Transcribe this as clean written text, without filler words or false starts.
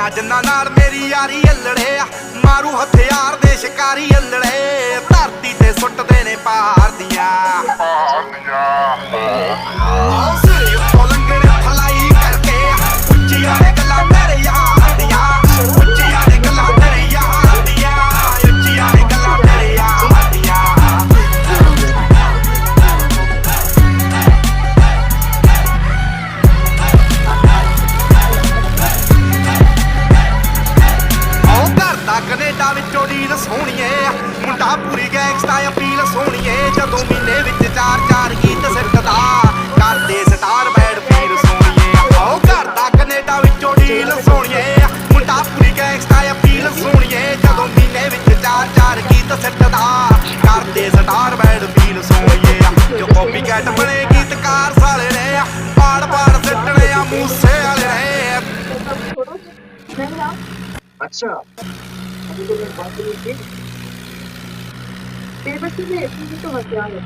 ਭੈਣਾਂ ਜਿੰਨਾਂ ਨਾਲ ਮੇਰੀ ਯਾਰੀ ਅਲੜੇ ਆ, ਮਾਰੂ ਹਥਿਆਰ ਦੇ ਸ਼ਿਕਾਰੀ ਅਲੜੇ, ਧਰਤੀ ਤੇ ਸੁੱਟਦੇ ਨੇ ਪਹਾੜ ਦੀਆਂ ਸਿਰੇ ਉੱਤੋਂ ਲੰਘਣੇ ਫਲਾਈ ਕਰਕੇ, ਉੱਚੀਆਂ ਨੇ ਗੱਲਾਂ ਮੇਰੇ ਯਾਰ ਦੀਆਂ, ਉੱਚੀਆਂ ਨੇ ਗੱਲਾਂ ਮੇਰੇ ਯਾਰ ਦੀਆਂ, ਉੱਚੀਆਂ ਨੇ ਗੱਲਾਂ ਮੇਰੇ ਯਾਰ ਦੀਆਂ। ਕਨੇਡਾ ਵਿੱਚੋਂ ਡੀਲ ਸੋਹਣੀਏ, ਮੁੰਡਾ ਪੂਰੀ ਗੈਂਗਸਟਾ ਅਪੀਲ ਸੋਹਣੀਏ, ਜਦੋਂ ਮਹੀਨੇ ਵਿੱਚ 4-4 ਗੀਤ ਸਿੱਟਦਾ, ਕਰਦੇ ਸਟਾਰ ਬੈਡ ਫੀਲ ਸੋਹਣੀਏ। ਆਓ ਘਰ ਦਾ ਕਨੇਡਾ ਵਿੱਚੋਂ ਡੀਲ ਸੋਹਣੀਏ, ਮੁੰਡਾ ਪੂਰੀ ਗੈਂਗਸਟਾ ਅਪੀਲ ਸੋਹਣੀਏ, ਜਦੋਂ ਮਹੀਨੇ ਵਿੱਚ 4-4 ਗੀਤ ਸਿੱਟਦਾ, ਕਰਦੇ ਸਟਾਰ ਬੈਡ ਫੀਲ ਸੋਹਣੀਏ। ਜੋ ਕਾਪੀ ਕੈਟ ਬਣੇ ਗੀਤਕਾਰ ਸਾਲੇ ਨੇ, ਪਾੜ ਸਿੱਟਣੇ ਆ ਮੂਸੇ ਵਾਲੇ ਨੇ। अच्छा अभी तो मैं बात करूँ तेरे बच्चे में ऐसी भी तो हथियार है।